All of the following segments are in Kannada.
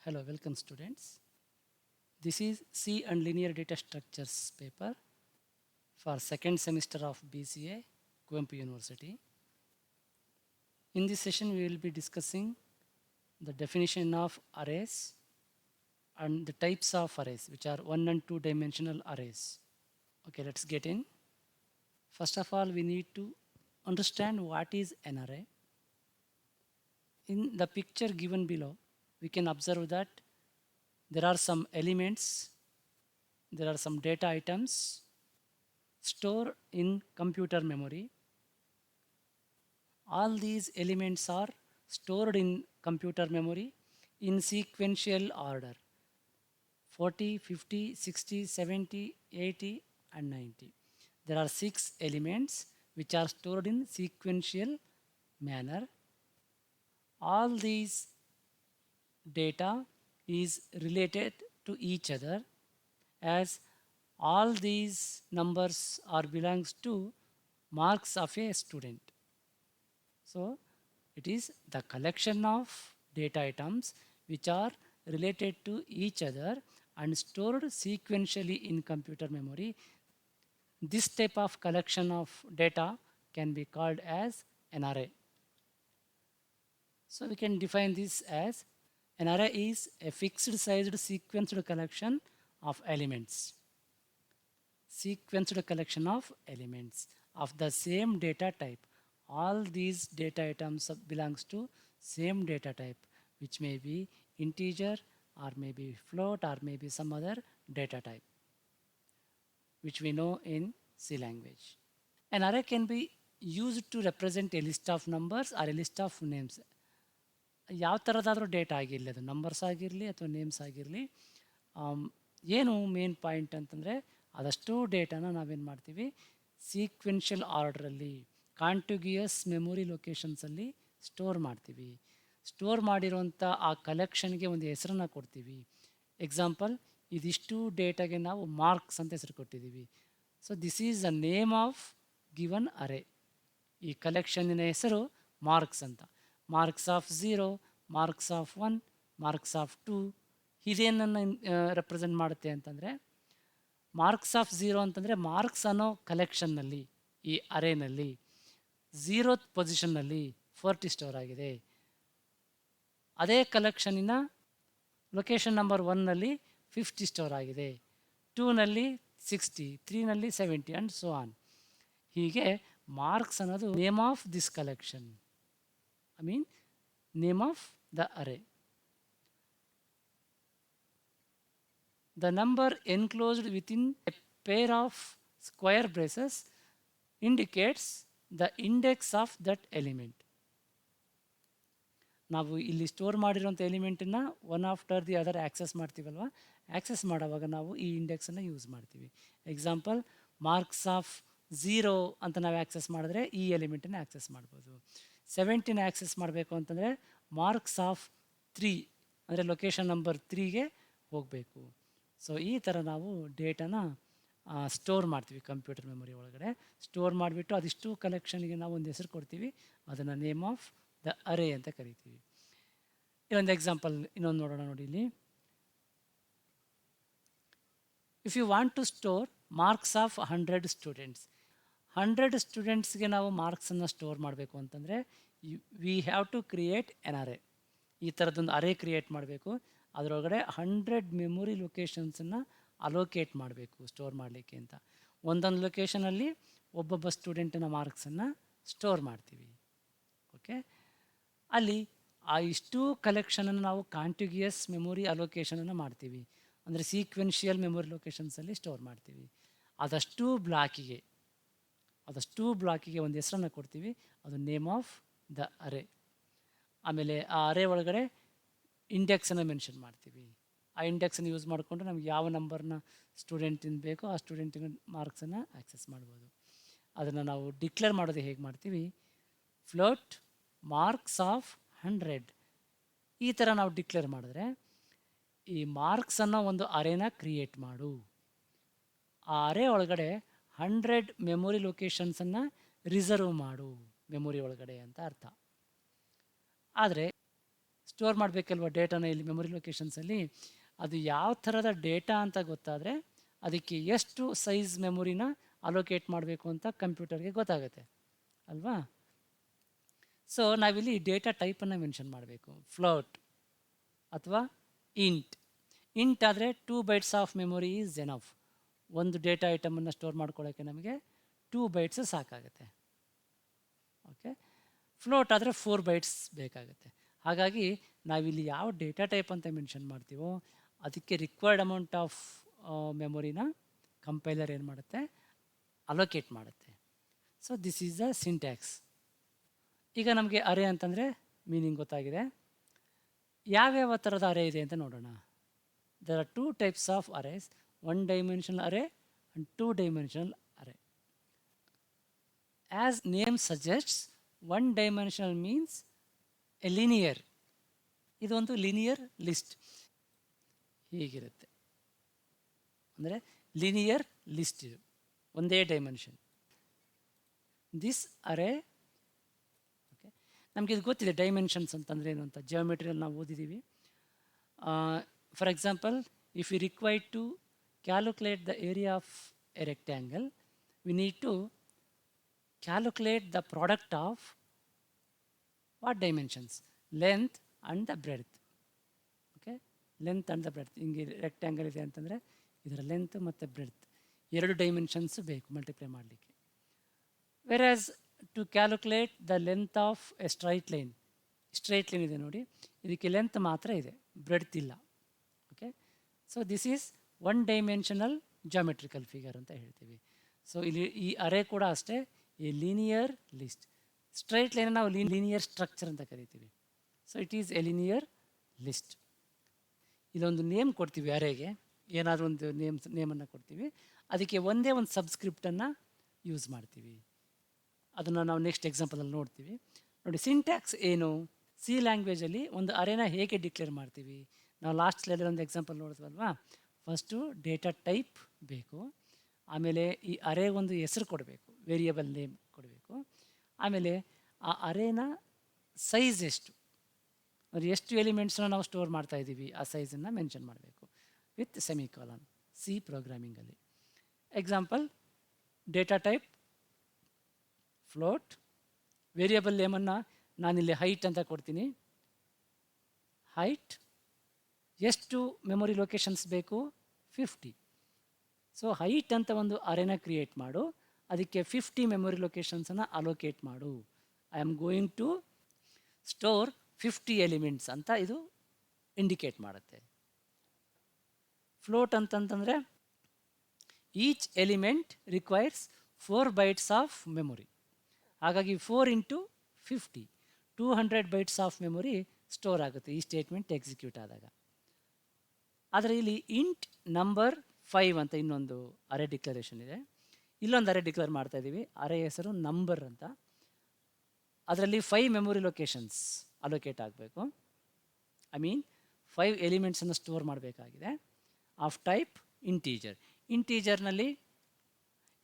Hello, welcome students. This is C and Linear Data Structures paper for second semester of BCA, Kuvempu University. In this session, we will be discussing the definition of arrays and the types of arrays, which are 1 and 2 dimensional arrays. Okay, let's get in. First of all, we need to understand what is an array. In the picture given below, we can observe that there are some elements, there are some data items stored in computer memory. All these elements are stored in computer memory in sequential order 40, 50, 60, 70, 80 and 90. There are 6 elements which are stored in sequential manner. All these data is related to each other as all these numbers are belongs to marks of a student. So it is the collection of data items which are related to each other and stored sequentially in computer memory. This type of collection of data can be called as an array. So we can define this as an array is a fixed sized sequenced collection of elements. Sequenced collection of elements of the same data type. All these data items belongs to same data type, which may be integer or maybe float or maybe some other data type, which we know in C language. An array can be used to represent a list of numbers or a list of names. ಯಾವ ಥರದಾದರೂ ಡೇಟಾ ಆಗಿರಲಿ, ಅದು ನಂಬರ್ಸ್ ಆಗಿರಲಿ ಅಥವಾ ನೇಮ್ಸ್ ಆಗಿರಲಿ, ಏನು ಮೇನ್ ಪಾಯಿಂಟ್ ಅಂತಂದರೆ ಅದಷ್ಟು ಡೇಟಾನ ನಾವೇನು ಮಾಡ್ತೀವಿ ಸೀಕ್ವೆನ್ಷಿಯಲ್ ಆರ್ಡ್ರಲ್ಲಿ ಕಾಂಟಿಗ್ಯೂಯಸ್ ಮೆಮೊರಿ ಲೊಕೇಶನ್ಸಲ್ಲಿ ಸ್ಟೋರ್ ಮಾಡ್ತೀವಿ. ಸ್ಟೋರ್ ಮಾಡಿರೋಂಥ ಆ ಕಲೆಕ್ಷನ್ಗೆ ಒಂದು ಹೆಸರನ್ನು ಕೊಡ್ತೀವಿ. ಎಕ್ಸಾಂಪಲ್, ಇದಿಷ್ಟು ಡೇಟಾಗೆ ನಾವು ಮಾರ್ಕ್ಸ್ ಅಂತ ಹೆಸರು ಕೊಟ್ಟಿದ್ದೀವಿ. So this is the name of given array. ಈ ಕಲೆಕ್ಷನ್ನಿನ ಹೆಸರು ಮಾರ್ಕ್ಸ್ ಅಂತ. Marks of 0, marks of 1, marks of 2 ಇದೇನನ್ನು ರೆಪ್ರೆಸೆಂಟ್ ಮಾಡುತ್ತೆ ಅಂತಂದರೆ, ಮಾರ್ಕ್ಸ್ ಆಫ್ 0 ಅಂತಂದರೆ ಮಾರ್ಕ್ಸ್ ಅನ್ನೋ ಕಲೆಕ್ಷನ್ನಲ್ಲಿ ಈ ಅರೇನಲ್ಲಿ 0th ಪೊಸಿಷನ್ನಲ್ಲಿ 40 ಸ್ಟೋರ್ ಆಗಿದೆ. ಅದೇ ಕಲೆಕ್ಷನಿನ ಲೊಕೇಶನ್ ನಂಬರ್ 1ನಲ್ಲಿ 50 ಸ್ಟೋರ್ ಆಗಿದೆ, 2ನಲ್ಲಿ 60, 3ನಲ್ಲಿ 70 ಆ್ಯಂಡ್ ಸೋ ಆನ್. ಹೀಗೆ ಮಾರ್ಕ್ಸ್ ಅನ್ನೋದು name of this collection, I mean name of the array. The number enclosed within a pair of square braces indicates the index of that element. ನಾವು ಇಲ್ಲಿ ಸ್ಟೋರ್ ಮಾಡಿರೋಂಥ ಎಲಿಮೆಂಟನ್ನು one after the other access ಮಾಡ್ತೀವಲ್ವ, ಆ್ಯಕ್ಸಸ್ ಮಾಡೋವಾಗ ನಾವು ಈ ಇಂಡೆಕ್ಸನ್ನು ಯೂಸ್ ಮಾಡ್ತೀವಿ. ಎಕ್ಸಾಂಪಲ್, ಮಾರ್ಕ್ಸ್ ಆಫ್ 0 ಅಂತ ನಾವು ಆ್ಯಕ್ಸಸ್ ಮಾಡಿದ್ರೆ ಈ ಎಲಿಮೆಂಟನ್ನು ಆ್ಯಕ್ಸಸ್ ಮಾಡ್ಬೋದು. 17 ಆ್ಯಕ್ಸಸ್ ಮಾಡಬೇಕು ಅಂತಂದರೆ ಮಾರ್ಕ್ಸ್ ಆಫ್ 3 ಅಂದರೆ ಲೊಕೇಶನ್ ನಂಬರ್ 3ಗೆ ಹೋಗಬೇಕು. ಸೊ ಈ ಥರ ನಾವು ಡೇಟಾನ ಸ್ಟೋರ್ ಮಾಡ್ತೀವಿ ಕಂಪ್ಯೂಟರ್ ಮೆಮೊರಿ ಒಳಗಡೆ. ಸ್ಟೋರ್ ಮಾಡಿಬಿಟ್ಟು ಅದಿಷ್ಟು ಕಲೆಕ್ಷನ್ಗೆ ನಾವು ಒಂದು ಹೆಸರು ಕೊಡ್ತೀವಿ, ಅದನ್ನು ನೇಮ್ ಆಫ್ ದ ಅರೇ ಅಂತ ಕರಿತೀವಿ. ಇನ್ನೊಂದು ಎಕ್ಸಾಂಪಲ್ ಇನ್ನೊಂದು ನೋಡೋಣ ನೋಡಿ. ಇಲ್ಲಿ if you want to store marks of 100 students, 100 ಸ್ಟೂಡೆಂಟ್ಸ್ಗೆ ನಾವು ಮಾರ್ಕ್ಸನ್ನು ಸ್ಟೋರ್ ಮಾಡಬೇಕು ಅಂತಂದರೆ we have to create an array. ಈ ಥರದೊಂದು ಅರೇ ಕ್ರಿಯೇಟ್ ಮಾಡಬೇಕು. ಅದರೊಳಗಡೆ 100 ಮೆಮೊರಿ ಲೊಕೇಶನ್ಸನ್ನು ಅಲೋಕೇಟ್ ಮಾಡಬೇಕು ಸ್ಟೋರ್ ಮಾಡಲಿಕ್ಕೆ ಅಂತ. ಒಂದೊಂದು ಲೊಕೇಶನಲ್ಲಿ ಒಬ್ಬೊಬ್ಬ ಸ್ಟೂಡೆಂಟಿನ ಮಾರ್ಕ್ಸನ್ನು ಸ್ಟೋರ್ ಮಾಡ್ತೀವಿ. ಓಕೆ, ಅಲ್ಲಿ ಆ ಇಷ್ಟು ಕಲೆಕ್ಷನನ್ನು ನಾವು ಕಾಂಟಿಗ್ಯೂಯಸ್ ಮೆಮೊರಿ ಅಲೋಕೇಶನನ್ನು ಮಾಡ್ತೀವಿ, ಅಂದರೆ ಸೀಕ್ವೆನ್ಷಿಯಲ್ ಮೆಮೊರಿ ಲೊಕೇಶನ್ಸಲ್ಲಿ ಸ್ಟೋರ್ ಮಾಡ್ತೀವಿ. ಅದಷ್ಟು ಬ್ಲಾಕಿಗೆ ಒಂದು ಹೆಸರನ್ನು ಕೊಡ್ತೀವಿ, ಅದು ನೇಮ್ ಆಫ್ ದ ಅರೇ. ಆಮೇಲೆ ಆ ಅರೇ ಒಳಗಡೆ ಇಂಡೆಕ್ಸನ್ನು ಮೆನ್ಷನ್ ಮಾಡ್ತೀವಿ. ಆ ಇಂಡೆಕ್ಸನ್ನು ಯೂಸ್ ಮಾಡಿಕೊಂಡು ನಮ್ಗೆ ಯಾವ ನಂಬರ್ನ ಸ್ಟೂಡೆಂಟಿಂದ ಬೇಕೋ ಆ ಸ್ಟೂಡೆಂಟಿನ ಮಾರ್ಕ್ಸನ್ನು ಆ್ಯಕ್ಸಸ್ ಮಾಡ್ಬೋದು. ಅದನ್ನು ನಾವು ಡಿಕ್ಲೇರ್ ಮಾಡೋದು ಹೇಗೆ ಮಾಡ್ತೀವಿ, ಫ್ಲೋಟ್ ಮಾರ್ಕ್ಸ್ ಆಫ್ 100 ಈ ಥರ ನಾವು ಡಿಕ್ಲೇರ್ ಮಾಡಿದ್ರೆ, ಈ ಮಾರ್ಕ್ಸ್ ಅನ್ನೋ ಒಂದು ಅರೇನ ಕ್ರಿಯೇಟ್ ಮಾಡು. ಆ ಅರೇ ಒಳಗಡೆ 100 ಮೆಮೊರಿ ಲೊಕೇಶನ್ಸನ್ನು ರಿಸರ್ವ್ ಮಾಡು ಮೆಮೊರಿ ಒಳಗಡೆ ಅಂತ ಅರ್ಥ. ಆದರೆ ಸ್ಟೋರ್ ಮಾಡಬೇಕಲ್ವ ಡೇಟಾನ ಇಲ್ಲಿ ಮೆಮೊರಿ ಲೊಕೇಶನ್ಸಲ್ಲಿ. ಅದು ಯಾವ ಥರದ ಡೇಟಾ ಅಂತ ಗೊತ್ತಾದರೆ ಅದಕ್ಕೆ ಎಷ್ಟು ಸೈಜ್ ಮೆಮೊರಿನ ಅಲೋಕೇಟ್ ಮಾಡಬೇಕು ಅಂತ ಕಂಪ್ಯೂಟರ್ಗೆ ಗೊತ್ತಾಗುತ್ತೆ ಅಲ್ವಾ. ಸೊ ನಾವಿಲ್ಲಿ ಡೇಟಾ ಟೈಪನ್ನು ಮೆನ್ಷನ್ ಮಾಡಬೇಕು. ಫ್ಲೋಟ್ ಅಥವಾ ಇಂಟ್. ಇಂಟ್ ಆದರೆ 2 bytes of memory is enough. ಒಂದು ಡೇಟಾ ಐಟಮನ್ನು ಸ್ಟೋರ್ ಮಾಡ್ಕೊಳ್ಳೋಕ್ಕೆ ನಮಗೆ 2 ಬೈಟ್ಸ್ ಸಾಕಾಗುತ್ತೆ. ಓಕೆ. ಫ್ಲೋಟ್ ಆದರೆ 4 ಬೈಟ್ಸ್ ಬೇಕಾಗುತ್ತೆ. ಹಾಗಾಗಿ ನಾವಿಲ್ಲಿ ಯಾವ ಡೇಟಾ ಟೈಪ್ ಅಂತ ಮೆನ್ಷನ್ ಮಾಡ್ತೀವೋ ಅದಕ್ಕೆ ರಿಕ್ವೈರ್ಡ್ ಅಮೌಂಟ್ ಆಫ್ ಮೆಮೊರಿನ ಕಂಪೈಲರ್ ಏನು ಮಾಡುತ್ತೆ, ಅಲೋಕೇಟ್ ಮಾಡುತ್ತೆ. So this is the syntax. ಈಗ ನಮಗೆ ಅರೇ ಅಂತಂದರೆ ಮೀನಿಂಗ್ ಗೊತ್ತಾಗಿದೆ. ಯಾವ್ಯಾವ ಥರದ ಅರೇ ಇದೆ ಅಂತ ನೋಡೋಣ. There are 2 types of arrays, 1 dimensional array and 2 dimensional array. As name suggests, 1 dimensional means a linear. ಇದೊಂದು ಲಿನಿಯರ್ ಲಿಸ್ಟ್ ಹೀಗಿರುತ್ತೆ. ಅಂದರೆ ಲಿನಿಯರ್ ಲಿಸ್ಟ್ ಇದು, ಒಂದೇ ಡೈಮೆನ್ಷನ್. ದಿಸ್ ಅರೇ, ಓಕೆ, ನಮಗೆ ಇದು ಗೊತ್ತಿದೆ ಡೈಮೆನ್ಷನ್ಸ್ ಅಂತಂದರೆ ಏನು ಅಂತ, ಜಿಯೋಮೆಟ್ರಿಯಲ್ಲಿ ನಾವು ಓದಿದ್ದೀವಿ. For example, if you required to calculate the area of a rectangle, we need to calculate the product of what dimensions, length and the breadth. Okay, length and the breadth. ಹಿಂಗೆ ರೆಕ್ಟ್ಯಾಂಗಲ್ ಇದೆ ಅಂತಂದರೆ ಇದರ ಲೆಂತ್ ಮತ್ತು ಬ್ರೆಡ್ತ್ 2 ಡೈಮೆನ್ಷನ್ಸ್ ಬೇಕು ಮಲ್ಟಿಪ್ಲೈ ಮಾಡಲಿಕ್ಕೆ. Whereas to calculate the length of a straight line ಇದೆ ನೋಡಿ, ಇದಕ್ಕೆ ಲೆಂತ್ ಮಾತ್ರ ಇದೆ, ಬ್ರೆಡ್ತ್ ಇಲ್ಲ. Okay, so this is 1 dimensional geometrical figure ಅಂತ ಹೇಳ್ತೀವಿ. ಸೊ ಇಲ್ಲಿ ಈ ಅರೇ ಕೂಡ ಅಷ್ಟೇ, ಈ ಲೀನಿಯರ್ ಲಿಸ್ಟ್. ಸ್ಟ್ರೈಟ್ ಲೈನ್ ನಾವು ಲೀನಿಯರ್ ಸ್ಟ್ರಕ್ಚರ್ ಅಂತ ಕರಿತೀವಿ. So it is a linear list. ಇಲ್ಲೊಂದು ನೇಮ್ ಕೊಡ್ತೀವಿ ಅರೇಗೆ, ಏನಾದರೂ ಒಂದು ನೇಮನ್ನು ಕೊಡ್ತೀವಿ, ಅದಕ್ಕೆ ಒಂದೇ ಒಂದು ಸಬ್ಸ್ಕ್ರಿಪ್ಟನ್ನು ಯೂಸ್ ಮಾಡ್ತೀವಿ. ಅದನ್ನು ನಾವು ನೆಕ್ಸ್ಟ್ ಎಕ್ಸಾಂಪಲಲ್ಲಿ ನೋಡ್ತೀವಿ. ನೋಡಿ, ಸಿಂಟ್ಯಾಕ್ಸ್ ಏನು, ಸಿ ಲ್ಯಾಂಗ್ವೇಜಲ್ಲಿ ಒಂದು ಅರೇನ ಹೇಗೆ ಡಿಕ್ಲೇರ್ ಮಾಡ್ತೀವಿ. ನಾವು ಲಾಸ್ಟ್ ಸ್ಲೈಡಲ್ಲಿ ಒಂದು ಎಕ್ಸಾಂಪಲ್ ನೋಡಿದ್ವಲ್ವಾ. ಫಸ್ಟು ಡೇಟಾ ಟೈಪ್ ಬೇಕು, ಆಮೇಲೆ ಈ ಅರೇ ಒಂದು ಹೆಸರು ಕೊಡಬೇಕು, ವೇರಿಯಬಲ್ ನೇಮ್ ಕೊಡಬೇಕು, ಆಮೇಲೆ ಆ ಅರೇನ ಸೈಜ್ ಎಷ್ಟು ಎಲಿಮೆಂಟ್ಸ್ನ ನಾವು ಸ್ಟೋರ್ ಮಾಡ್ತಾ ಇದ್ದೀವಿ ಆ ಸೈಜನ್ನು ಮೆನ್ಷನ್ ಮಾಡಬೇಕು ವಿತ್ ಸೆಮಿಕಾಲನ್. ಸಿ ಪ್ರೋಗ್ರಾಮಿಂಗಲ್ಲಿ example, data type float, variable ನೇಮನ್ನು ನಾನಿಲ್ಲಿ ಹೈಟ್ ಅಂತ ಕೊಡ್ತೀನಿ. ಹೈಟ್ ಎಷ್ಟು ಮೆಮೊರಿ ಲೊಕೇಶನ್ಸ್ ಬೇಕು, 50. ಸೊ ಹೈಟ್ ಅಂತ ಒಂದು ಅರೇನ ಕ್ರಿಯೇಟ್ ಮಾಡು, ಅದಕ್ಕೆ 50 ಮೆಮೊರಿ ಲೊಕೇಶನ್ಸನ್ನು ಅಲೋಕೇಟ್ ಮಾಡು. I am going to store 50 elements ಅಂತ ಇದು ಇಂಡಿಕೇಟ್ ಮಾಡುತ್ತೆ. ಫ್ಲೋಟ್ ಅಂತಂತಂದರೆ each element requires 4 bytes of memory. ಹಾಗಾಗಿ 4 × 50 200 ಬೈಟ್ಸ್ ಆಫ್ ಮೆಮೊರಿ ಸ್ಟೋರ್ ಆಗುತ್ತೆ ಈ ಸ್ಟೇಟ್ಮೆಂಟ್ ಎಕ್ಸಿಕ್ಯೂಟ್ ಆದಾಗ. ಆದರೆ ಇಲ್ಲಿ ಇಂಟ್ ನಂಬರ್ 5 ಅಂತ ಇನ್ನೊಂದು ಅರೇ ಡಿಕ್ಲರೇಷನ್ ಇದೆ. ಇಲ್ಲೊಂದು ಅರೇ ಡಿಕ್ಲೇರ್ ಮಾಡ್ತಾ ಇದ್ದೀವಿ, ಅರೇ ಹೆಸರು ನಂಬರ್ ಅಂತ. ಅದರಲ್ಲಿ 5 ಮೆಮೊರಿ ಲೊಕೇಶನ್ಸ್ ಅಲೋಕೇಟ್ ಆಗಬೇಕು. ಐ ಮೀನ್ 5 ಎಲಿಮೆಂಟ್ಸನ್ನು ಸ್ಟೋರ್ ಮಾಡಬೇಕಾಗಿದೆ ಆಫ್ ಟೈಪ್ ಇಂಟೀಜರ್. ಇಂಟೀಜರ್ನಲ್ಲಿ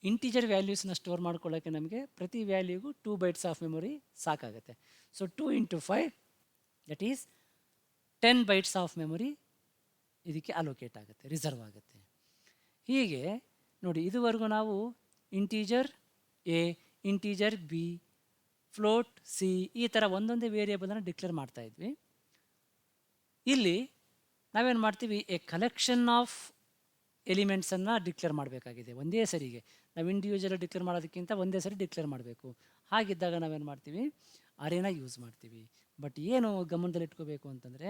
ಇಂಟೀಜರ್ ವ್ಯಾಲ್ಯೂಸ್ನ ಸ್ಟೋರ್ ಮಾಡ್ಕೊಳ್ಳೋಕ್ಕೆ ನಮಗೆ ಪ್ರತಿ ವ್ಯಾಲ್ಯೂಗೂ 2 ಬೈಟ್ಸ್ ಆಫ್ ಮೆಮೊರಿ ಸಾಕಾಗುತ್ತೆ. So 2 × 5 that is 10 bytes of memory ಇದಕ್ಕೆ ಅಲೋಕೇಟ್ ಆಗುತ್ತೆ, ರಿಸರ್ವ್ ಆಗುತ್ತೆ. ಹೀಗೆ ನೋಡಿ, ಇದುವರೆಗೂ ನಾವು integer A, integer B, float C, ಈ ಥರ ಒಂದೊಂದೇ ವೇರಿಯೇಬಲನ್ನು ಡಿಕ್ಲೇರ್ ಮಾಡ್ತಾ ಇದ್ವಿ. ಇಲ್ಲಿ ನಾವೇನು ಮಾಡ್ತೀವಿ, ಎ ಕಲೆಕ್ಷನ್ ಆಫ್ ಎಲಿಮೆಂಟ್ಸನ್ನು ಡಿಕ್ಲೇರ್ ಮಾಡಬೇಕಾಗಿದೆ ಒಂದೇ ಸರಿಗೆ. ನಾವು ಇಂಡಿವಿಜುವಲ್ ಡಿಕ್ಲೇರ್ ಮಾಡೋದಕ್ಕಿಂತ ಒಂದೇ ಸರಿ ಡಿಕ್ಲೇರ್ ಮಾಡಬೇಕು. ಹಾಗಿದ್ದಾಗ ನಾವೇನು ಮಾಡ್ತೀವಿ, ಅರೇನ ಯೂಸ್ ಮಾಡ್ತೀವಿ. ಬಟ್ ಏನು ಗಮನದಲ್ಲಿಟ್ಕೋಬೇಕು ಅಂತಂದರೆ,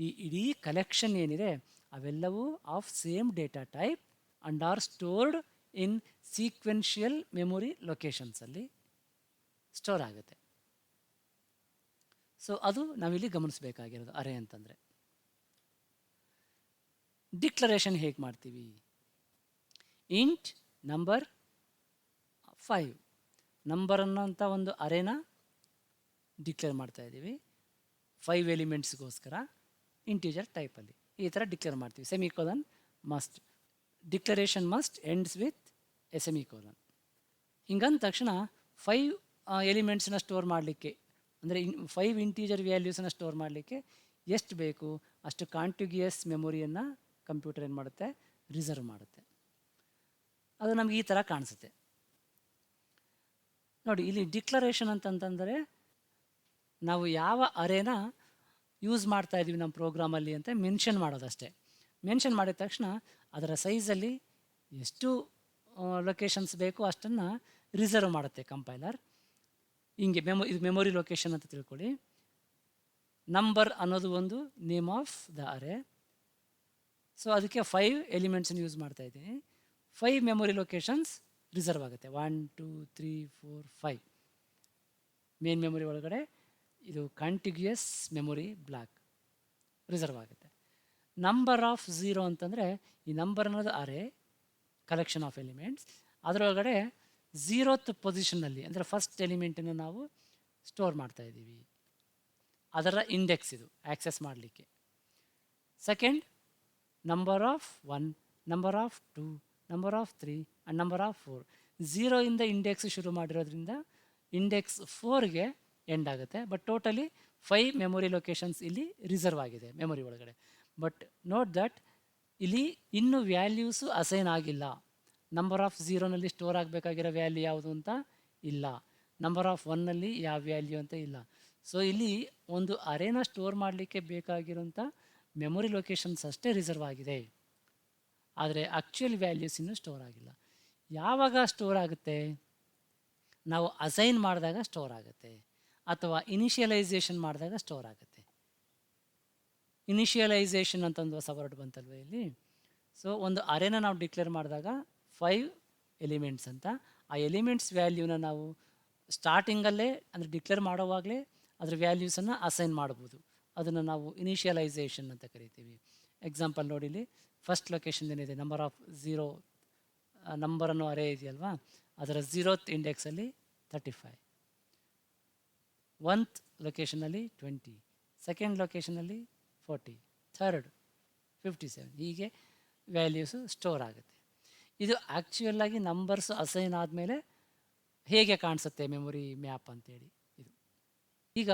ಈ ಇಡೀ ಕಲೆಕ್ಷನ್ ಏನಿದೆ ಅವೆಲ್ಲವೂ of same data type and are stored in sequential memory ಲೊಕೇಶನ್ಸಲ್ಲಿ ಸ್ಟೋರ್ ಆಗುತ್ತೆ. ಸೊ ಅದು ನಾವಿಲ್ಲಿ ಗಮನಿಸಬೇಕಾಗಿರೋದು ಅರೇ ಅಂತಂದರೆ. ಡಿಕ್ಲರೇಷನ್ ಹೇಗೆ ಮಾಡ್ತೀವಿ, ಇಂಟ್ ನಂಬರ್ 5 ನಂಬರ್ ಅನ್ನೋಂಥ ಒಂದು ಅರೇನ ಡಿಕ್ಲೇರ್ ಮಾಡ್ತಾ ಇದ್ದೀವಿ 5 ಎಲಿಮೆಂಟ್ಸ್ಗೋಸ್ಕರ ಇಂಟೀಜರ್ ಟೈಪಲ್ಲಿ. ಈ ಥರ ಡಿಕ್ಲೇರ್ ಮಾಡ್ತೀವಿ. Semicolon must, declaration must ends with a semicolon. ಹಿಂಗಂದ ತಕ್ಷಣ 5 ಎಲಿಮೆಂಟ್ಸನ್ನ ಸ್ಟೋರ್ ಮಾಡಲಿಕ್ಕೆ, ಅಂದರೆ 5 ಇಂಟೀಜರ್ ವ್ಯಾಲ್ಯೂಸನ್ನು ಸ್ಟೋರ್ ಮಾಡಲಿಕ್ಕೆ ಎಷ್ಟು ಬೇಕು ಅಷ್ಟು ಕಾಂಟಿಗ್ಯೂಯಸ್ ಮೆಮೊರಿಯನ್ನು ಕಂಪ್ಯೂಟರ್ ಏನು ಮಾಡುತ್ತೆ, ರಿಸರ್ವ್ ಮಾಡುತ್ತೆ. ಅದು ನಮ್ಗೆ ಈ ಥರ ಕಾಣಿಸುತ್ತೆ ನೋಡಿ. ಇಲ್ಲಿ ಡಿಕ್ಲರೇಷನ್ ಅಂತಂತಂದರೆ ನಾವು ಯಾವ ಅರೇನ ಯೂಸ್ ಮಾಡ್ತಾ ಇದ್ದೀವಿ ನಮ್ಮ ಪ್ರೋಗ್ರಾಮಲ್ಲಿ ಅಂತ ಮೆನ್ಷನ್ ಮಾಡೋದಷ್ಟೇ. ಮೆನ್ಷನ್ ಮಾಡಿದ ತಕ್ಷಣ ಅದರ ಸೈಜಲ್ಲಿ ಎಷ್ಟು ಲೊಕೇಶನ್ಸ್ ಬೇಕು ಅಷ್ಟನ್ನು ರಿಸರ್ವ್ ಮಾಡುತ್ತೆ ಕಂಪೈಲರ್. ಹಿಂಗೆ ಇದು ಮೆಮೊರಿ ಲೊಕೇಶನ್ ಅಂತ ತಿಳ್ಕೊಳ್ಳಿ. ನಂಬರ್ ಅನ್ನೋದು ಒಂದು name of the array. So ಅದಕ್ಕೆ 5 ಎಲಿಮೆಂಟ್ಸನ್ನು ಯೂಸ್ ಮಾಡ್ತಾ ಇದ್ದೀನಿ. 5 ಮೆಮೊರಿ ಲೊಕೇಶನ್ಸ್ ರಿಸರ್ವ್ ಆಗುತ್ತೆ. 1 2 3 4 5 ಮೇನ್ ಮೆಮೊರಿ ಒಳಗಡೆ ಇದು ಕಾಂಟಿಗ್ಯೂಯಸ್ ಮೆಮೊರಿ ಬ್ಲಾಕ್ ರಿಸರ್ವ್ ಆಗುತ್ತೆ. ನಂಬರ್ ಆಫ್ 0 ಅಂತಂದರೆ ಈ ನಂಬರ್ ಅನ್ನೋದು ಅರೇ ಕಲೆಕ್ಷನ್ ಆಫ್ ಎಲಿಮೆಂಟ್ಸ್. ಅದರೊಳಗಡೆ 0th ಪೊಸಿಷನ್ನಲ್ಲಿ ಅಂದರೆ ಫಸ್ಟ್ ಎಲಿಮೆಂಟನ್ನು ನಾವು ಸ್ಟೋರ್ ಮಾಡ್ತಾ ಇದ್ದೀವಿ. ಅದರ ಇಂಡೆಕ್ಸ್ ಇದು ಆ್ಯಕ್ಸೆಸ್ ಮಾಡಲಿಕ್ಕೆ. Second number of 1, number of 2, number of 3 and number of 4. 0 ಇಂದ ಇಂಡೆಕ್ಸ್ ಶುರು ಮಾಡಿರೋದ್ರಿಂದ ಇಂಡೆಕ್ಸ್ 4ಗೆ ಎಂಡ್ ಆಗುತ್ತೆ. ಬಟ್ ಟೋಟಲಿ 5 ಮೆಮೊರಿ ಲೊಕೇಶನ್ಸ್ ಇಲ್ಲಿ ರಿಸರ್ವ್ ಆಗಿದೆ ಮೆಮೊರಿ ಒಳಗಡೆ. ಬಟ್ ನೋಟ್ ದಟ್ ಇಲ್ಲಿ ಇನ್ನೂ ವ್ಯಾಲ್ಯೂಸು ಅಸೈನ್ ಆಗಿಲ್ಲ. ನಂಬರ್ ಆಫ್ 0ನಲ್ಲಿ ಸ್ಟೋರ್ ಆಗಬೇಕಾಗಿರೋ ವ್ಯಾಲ್ಯೂ ಯಾವುದು ಅಂತ ಇಲ್ಲ. ನಂಬರ್ ಆಫ್ 1ನಲ್ಲಿ ಯಾವ ವ್ಯಾಲ್ಯೂ ಅಂತ ಇಲ್ಲ. ಸೊ ಇಲ್ಲಿ ಒಂದು ಅರೇನ ಸ್ಟೋರ್ ಮಾಡಲಿಕ್ಕೆ ಬೇಕಾಗಿರೋಂಥ ಮೆಮೊರಿ ಲೊಕೇಶನ್ಸ್ ಅಷ್ಟೇ ರಿಸರ್ವ್ ಆಗಿದೆ. ಆದರೆ ಆ್ಯಕ್ಚುಯಲ್ ವ್ಯಾಲ್ಯೂಸ್ ಇನ್ನೂ ಸ್ಟೋರ್ ಆಗಿಲ್ಲ. ಯಾವಾಗ ಸ್ಟೋರ್ ಆಗುತ್ತೆ? ನಾವು ಅಸೈನ್ ಮಾಡಿದಾಗ ಸ್ಟೋರ್ ಆಗುತ್ತೆ ಅಥವಾ ಇನಿಷಿಯಲೈಸೇಷನ್ ಮಾಡಿದಾಗ ಸ್ಟೋರ್ ಆಗುತ್ತೆ. ಇನಿಷಿಯಲೈಸೇಷನ್ ಅಂತ ಒಂದು ಹೊಸ ವರ್ಡ್ ಬಂತಲ್ವ ಇಲ್ಲಿ. ಸೊ ಒಂದು ಅರೇನ ನಾವು ಡಿಕ್ಲೇರ್ ಮಾಡಿದಾಗ 5 ಎಲಿಮೆಂಟ್ಸ್ ಅಂತ, ಆ ಎಲಿಮೆಂಟ್ಸ್ ವ್ಯಾಲ್ಯೂನ ನಾವು ಸ್ಟಾರ್ಟಿಂಗಲ್ಲೇ ಅಂದರೆ ಡಿಕ್ಲೇರ್ ಮಾಡೋವಾಗಲೇ ಅದರ ವ್ಯಾಲ್ಯೂಸನ್ನು ಅಸೈನ್ ಮಾಡ್ಬೋದು. ಅದನ್ನು ನಾವು ಇನಿಷಿಯಲೈಸೇಷನ್ ಅಂತ ಕರಿತೀವಿ. ಎಕ್ಸಾಂಪಲ್ ನೋಡಿ, ಇಲ್ಲಿ ಫಸ್ಟ್ ಲೊಕೇಶನ್ ಏನಿದೆ ನಂಬರ್ ಆಫ್ 0 ನಂಬರ್ ಅನ್ನೋ ಅರೇ ಇದೆಯಲ್ವಾ, ಅದರ 0th ಇಂಡೆಕ್ಸಲ್ಲಿ 35, 1th ಲೊಕೇಶನಲ್ಲಿ 20, ಸೆಕೆಂಡ್ ಲೊಕೇಶನಲ್ಲಿ 40, ಥರ್ಡ್ 57, ಹೀಗೆ ವ್ಯಾಲ್ಯೂಸು ಸ್ಟೋರ್ ಆಗುತ್ತೆ. ಇದು ಆ್ಯಕ್ಚುಯಲ್ಲಾಗಿ ನಂಬರ್ಸ್ ಅಸೈನ್ ಆದಮೇಲೆ ಹೇಗೆ ಕಾಣಿಸುತ್ತೆ ಮೆಮೊರಿ ಮ್ಯಾಪ್ ಅಂತೇಳಿ ಇದು. ಈಗ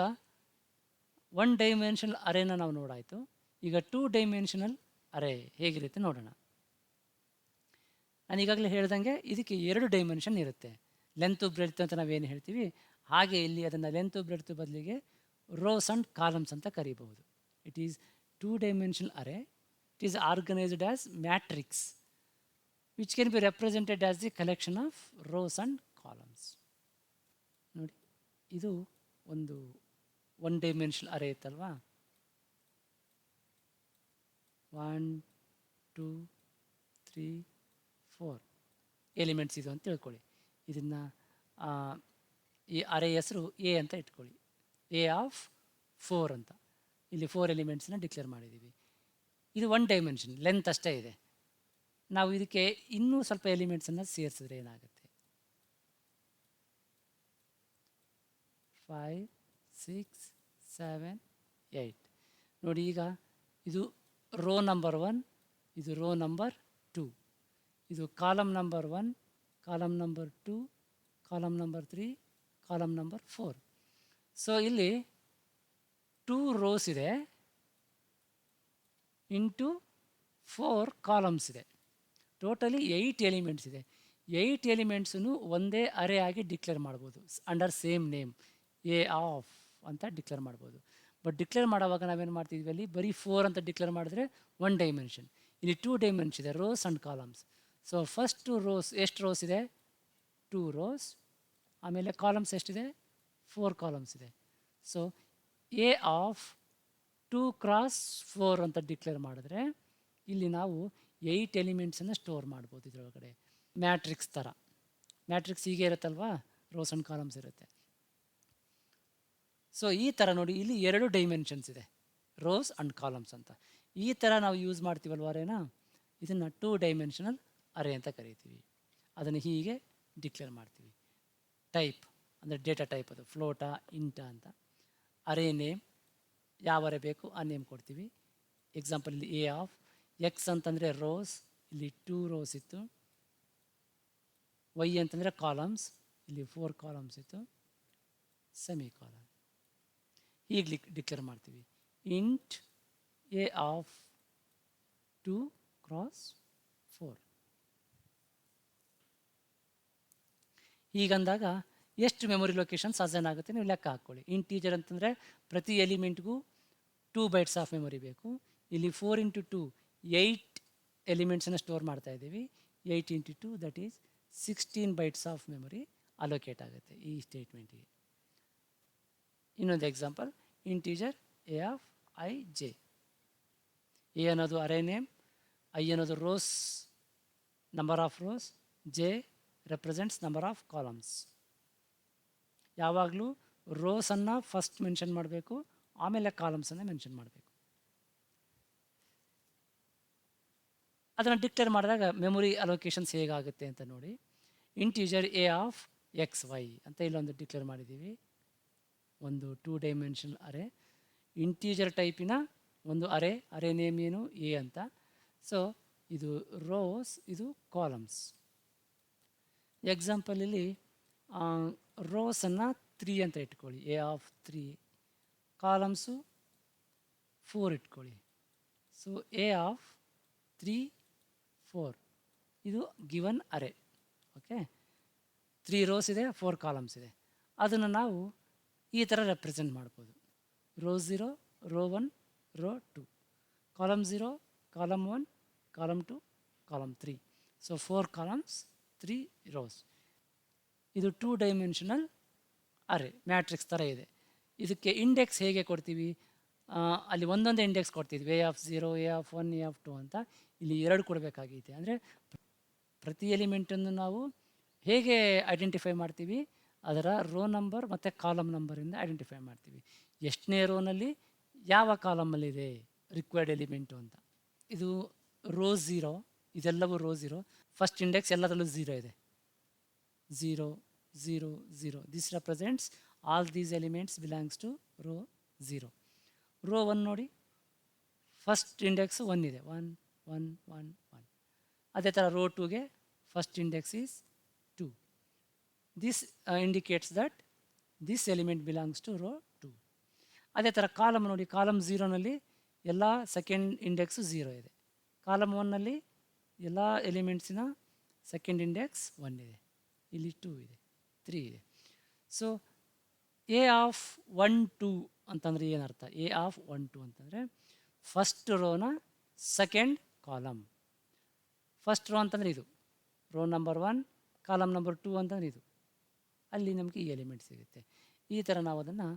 1 ಡೈಮೆನ್ಷನಲ್ ಅರೇನ ನಾವು ನೋಡಾಯಿತು. ಈಗ 2 ಡೈಮೆನ್ಷನಲ್ ಅರೇ ಹೇಗಿರುತ್ತೆ ನೋಡೋಣ. ನಾನು ಈಗಾಗಲೇ ಹೇಳ್ದಂಗೆ ಇದಕ್ಕೆ 2 ಡೈಮೆನ್ಷನ್ ಇರುತ್ತೆ. ಲೆಂತು ಬ್ರೆಡ್ತ್ ಅಂತ ನಾವೇನು ಹೇಳ್ತೀವಿ ಹಾಗೆ ಇಲ್ಲಿ ಅದನ್ನು ಲೆಂತು ಬ್ರೆಡ್ತ್ ಬದಲಿಗೆ ರೋಸ್ ಆ್ಯಂಡ್ ಕಾಲಮ್ಸ್ ಅಂತ ಕರೀಬಹುದು. It is 2 dimensional array. It is organised as matrix which can be represented as the collection of rows and columns. ನೋಡಿ, ಇದು ಒಂದು 1 ಡೈಮೆನ್ಷನಲ್ ಅರೇ ಇತ್ತಲ್ವಾ. 1 2 3 4 ಎಲಿಮೆಂಟ್ಸ್ ಇದು ಅಂತ ತಿಳ್ಕೊಳ್ಳಿ. ಇದನ್ನು ಈ ಅರೇ ಹೆಸರು ಎ ಅಂತ ಇಟ್ಕೊಳ್ಳಿ. ಎ ಆಫ್ 4 ಅಂತ ಇಲ್ಲಿ 4 ಎಲಿಮೆಂಟ್ಸನ್ನ ಡಿಕ್ಲೇರ್ ಮಾಡಿದ್ದೀವಿ. ಇದು 1 ಡೈಮೆನ್ಷನ್ ಲೆಂತ್ ಅಷ್ಟೇ ಇದೆ. ನಾವು ಇದಕ್ಕೆ ಇನ್ನೂ ಸ್ವಲ್ಪ ಎಲಿಮೆಂಟ್ಸನ್ನು ಸೇರಿಸಿದ್ರೆ ಏನಾಗುತ್ತೆ? 5 6 7 8 ನೋಡಿ. ಈಗ ಇದು ರೋ ನಂಬರ್ 1, ಇದು ರೋ ನಂಬರ್ 2, ಇದು column number 1, column number 2, column number 3, column number 4. So ಇಲ್ಲಿ 2 ರೋಸ್ ಇದೆ ಇಂಟು 4 ಕಾಲಮ್ಸ್ ಇದೆ. ಟೋಟಲಿ 8 ಎಲಿಮೆಂಟ್ಸ್ ಇದೆ. 8 ಎಲಿಮೆಂಟ್ಸನ್ನು ಒಂದೇ ಅರೇ ಆಗಿ ಡಿಕ್ಲೇರ್ ಮಾಡ್ಬೋದು. Under same name A of ಅಂತ ಡಿಕ್ಲೇರ್ ಮಾಡ್ಬೋದು. ಬಟ್ ಡಿಕ್ಲೇರ್ ಮಾಡೋವಾಗ ನಾವೇನು ಮಾಡ್ತಿದ್ವಿ, ಅಲ್ಲಿ ಬರೀ 4 ಅಂತ ಡಿಕ್ಲೇರ್ ಮಾಡಿದ್ರೆ 1 ಡೈಮೆನ್ಷನ್. ಇಲ್ಲಿ 2 ಡೈಮೆನ್ಷನ್ ಇದೆ, rose and columns. So first rose ಎಷ್ಟು ರೋಸ್ ಇದೆ? 2 ರೋಸ್. ಆಮೇಲೆ ಕಾಲಮ್ಸ್ ಎಷ್ಟಿದೆ? 4 ಕಾಲಮ್ಸ್ ಇದೆ. ಸೊ ಎ ಆಫ್ 2 × 4 ಅಂತ ಡಿಕ್ಲೇರ್ ಮಾಡಿದ್ರೆ ಇಲ್ಲಿ ನಾವು 8 ಎಲಿಮೆಂಟ್ಸನ್ನು ಸ್ಟೋರ್ ಮಾಡ್ಬೋದು ಇದರೊಳಗಡೆ. ಮ್ಯಾಟ್ರಿಕ್ಸ್ ಥರ. ಮ್ಯಾಟ್ರಿಕ್ಸ್ ಹೀಗೆ ಇರುತ್ತಲ್ವಾ, ರೋಸ್ ಆ್ಯಂಡ್ ಕಾಲಮ್ಸ್ ಇರುತ್ತೆ. ಸೊ ಈ ಥರ ನೋಡಿ, ಇಲ್ಲಿ 2 ಡೈಮೆನ್ಷನ್ಸ್ ಇದೆ, ರೋಸ್ ಆ್ಯಂಡ್ ಕಾಲಮ್ಸ್ ಅಂತ. ಈ ಥರ ನಾವು ಯೂಸ್ ಮಾಡ್ತೀವಲ್ವ ಅರೇನಾ, ಇದನ್ನು 2 ಡೈಮೆನ್ಷನಲ್ ಅರೇ ಅಂತ ಕರಿತೀವಿ. ಅದನ್ನು ಹೀಗೆ ಡಿಕ್ಲೇರ್ ಮಾಡ್ತೀವಿ. ಟೈಪ್ ಅಂದರೆ ಡೇಟಾ ಟೈಪ್, ಅದು ಫ್ಲೋಟಾ ಇಂಟ ಅಂತ. ಅರೇ ನೇಮ್ ಯಾವ ಅರೇ ಬೇಕು ಆ ನೇಮ್ ಕೊಡ್ತೀವಿ. ಎಕ್ಸಾಂಪಲ್ ಇಲ್ಲಿ ಎ ಆಫ್ ಎಕ್ಸ್ ಅಂತಂದರೆ ರೋಸ್, ಇಲ್ಲಿ 2 ರೋಸ್ ಇತ್ತು. ವೈ ಅಂತಂದರೆ ಕಾಲಮ್ಸ್, ಇಲ್ಲಿ 4 ಕಾಲಮ್ಸ್ ಇತ್ತು. ಸೆಮಿ ಕಾಲಮ್ ಹೀಗೆ ಡಿಕ್ಲೇರ್ ಮಾಡ್ತೀವಿ. int a of 2 cross 4. ಹೀಗಂದಾಗ ಎಷ್ಟು ಮೆಮೊರಿ ಲೊಕೇಶನ್ಸ್ ಅಸೈನ್ ಆಗುತ್ತೆ ನೀವು ಲೆಕ್ಕ ಹಾಕ್ಕೊಳ್ಳಿ. ಇಂಟೀಜರ್ ಅಂತಂದರೆ ಪ್ರತಿ ಎಲಿಮೆಂಟ್ಗೂ 2 ಬೈಟ್ಸ್ ಆಫ್ ಮೆಮೊರಿ ಬೇಕು. ಇಲ್ಲಿ 4 ಇಂಟು 2 8 ಎಲಿಮೆಂಟ್ಸನ್ನು ಸ್ಟೋರ್ ಮಾಡ್ತಾ ಇದ್ದೀವಿ. 8 into 2 that is 16 bites of memory allocate ಆಗುತ್ತೆ ಈ ಸ್ಟೇಟ್ಮೆಂಟಿಗೆ. ಇನ್ನೊಂದು example, integer A of I J. A ಅನ್ನೋದು ಅರೇ ನೇಮ್, ಐ ಅನ್ನೋದು rose number of rose, J represents number of columns. ಯಾವಾಗಲೂ ರೋಸನ್ನು ಫಸ್ಟ್ ಮೆನ್ಷನ್ ಮಾಡಬೇಕು, ಆಮೇಲೆ ಕಾಲಮ್ಸನ್ನು ಮೆನ್ಷನ್ ಮಾಡಬೇಕು. ಅದನ್ನು ಡಿಕ್ಲೇರ್ ಮಾಡಿದಾಗ ಮೆಮೊರಿ ಅಲೋಕೇಶನ್ಸ್ ಹೇಗಾಗುತ್ತೆ ಅಂತ ನೋಡಿ. Integer A of X Y ಅಂತ ಇಲ್ಲೊಂದು ಡಿಕ್ಲೇರ್ ಮಾಡಿದ್ದೀವಿ. ಒಂದು 2 ಡೈಮೆನ್ಷನಲ್ ಅರೇ, ಇಂಟೀಜರ್ ಟೈಪಿನ ಒಂದು ಅರೇ ನೇಮ್ ಏನು ಎ ಅಂತ. ಸೊ ಇದು ರೋಸ್, ಇದು ಕಾಲಮ್ಸ್. ಎಕ್ಸಾಂಪಲಲ್ಲಿ ರೋಸನ್ನು 3 ಅಂತ ಇಟ್ಕೊಳ್ಳಿ, ಎ ಆಫ್ 3. ಕಾಲಮ್ಸು 4 ಇಟ್ಕೊಳ್ಳಿ. ಸೊ ಎ ಆಫ್ 3 4 ಇದು ಗಿವನ್ ಅರೇ. ಓಕೆ, 3 ರೋಸ್ ಇದೆ, 4 ಕಾಲಮ್ಸ್ ಇದೆ. ಅದನ್ನು ನಾವು ಈ ಥರ ರೆಪ್ರೆಸೆಂಟ್ ಮಾಡ್ಬೋದು. Row 0, row 1, row 2, column 0, column 1, column 2, column 3. So 4 columns 3 rows. ಇದು 2 ಡೈಮೆನ್ಷನಲ್ ಅರೇ, ಮ್ಯಾಟ್ರಿಕ್ಸ್ ಥರ ಇದೆ. ಇದಕ್ಕೆ ಇಂಡೆಕ್ಸ್ ಹೇಗೆ ಕೊಡ್ತೀವಿ? ಅಲ್ಲಿ ಒಂದೊಂದೇ ಇಂಡೆಕ್ಸ್ ಕೊಡ್ತಿದ್ವಿ, A of 0, A of 1, A of 2 ಅಂತ. ಇಲ್ಲಿ 2 ಕೊಡಬೇಕಾಗೈತೆ. ಅಂದರೆ ಪ್ರತಿ ಎಲಿಮೆಂಟನ್ನು ನಾವು ಹೇಗೆ ಐಡೆಂಟಿಫೈ ಮಾಡ್ತೀವಿ? ಅದರ ರೋ ನಂಬರ್ ಮತ್ತು ಕಾಲಮ್ ನಂಬರಿಂದ ಐಡೆಂಟಿಫೈ ಮಾಡ್ತೀವಿ. ಎಷ್ಟನೇ ರೋನಲ್ಲಿ ಯಾವ ಕಾಲಮಲ್ಲಿದೆ ರಿಕ್ವೈರ್ಡ್ ಎಲಿಮೆಂಟು ಅಂತ. ಇದು ರೋ 0, ಇದೆಲ್ಲವೂ ರೋ 0. ಫಸ್ಟ್ ಇಂಡೆಕ್ಸ್ ಎಲ್ಲದರಲ್ಲೂ 0 ಇದೆ. 0 0 0. This represents all these elements belongs to row 0. Row 1 ನೋಡಿ, ಫಸ್ಟ್ ಇಂಡೆಕ್ಸ್ 1 ಇದೆ, 1 1 1 1. ಅದೇ ಥರ ರೋ 2ಗೆ first index is 2. This indicates that this element belongs to row 2. ಅದೇ ಥರ ಕಾಲಮ್ ನೋಡಿ, ಕಾಲಮ್ 0ನಲ್ಲಿ ಎಲ್ಲ ಸೆಕೆಂಡ್ ಇಂಡೆಕ್ಸು 0 ಇದೆ. ಕಾಲಮ್ 1ನಲ್ಲಿ ಎಲ್ಲ ಎಲಿಮೆಂಟ್ಸಿನ ಸೆಕೆಂಡ್ ಇಂಡೆಕ್ಸ್ 1 ಇದೆ. ಇಲ್ಲಿ 2 ಇದೆ, 3 ಇದೆ. ಸೊ ಎ ಆಫ್ 1 2 ಅಂತಂದರೆ ಏನರ್ಥ? ಎ ಆಫ್ 1 2 ಅಂತಂದರೆ ಫಸ್ಟ್ ರೋನ ಸೆಕೆಂಡ್ ಕಾಲಮ್. ಫಸ್ಟ್ ರೋ ಅಂತಂದರೆ ಇದು ರೋ ನಂಬರ್ 1, ಕಾಲಮ್ ನಂಬರ್ 2 ಅಂತಂದರೆ ಇದು. ಅಲ್ಲಿ ನಮಗೆ ಈ ಎಲಿಮೆಂಟ್ ಸಿಗುತ್ತೆ. ಈ ಥರ ನಾವು ಅದನ್ನು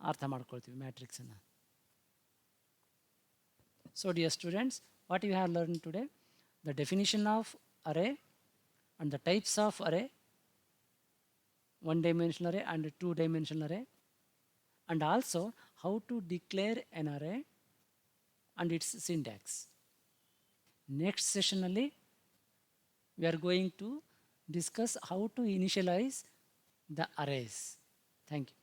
ಅರ್ಥ ಮಾಡ್ಕೊಳ್ತೀವಿ ಮ್ಯಾಟ್ರಿಕ್ಸನ್ನು. So dear students, what you have learn today? The definition of array and the types of array, 1 dimensional array and 2 dimensional array, and also how to declare an array and its syntax. Next session alli we are going to discuss how to initialize the arrays. Thank you.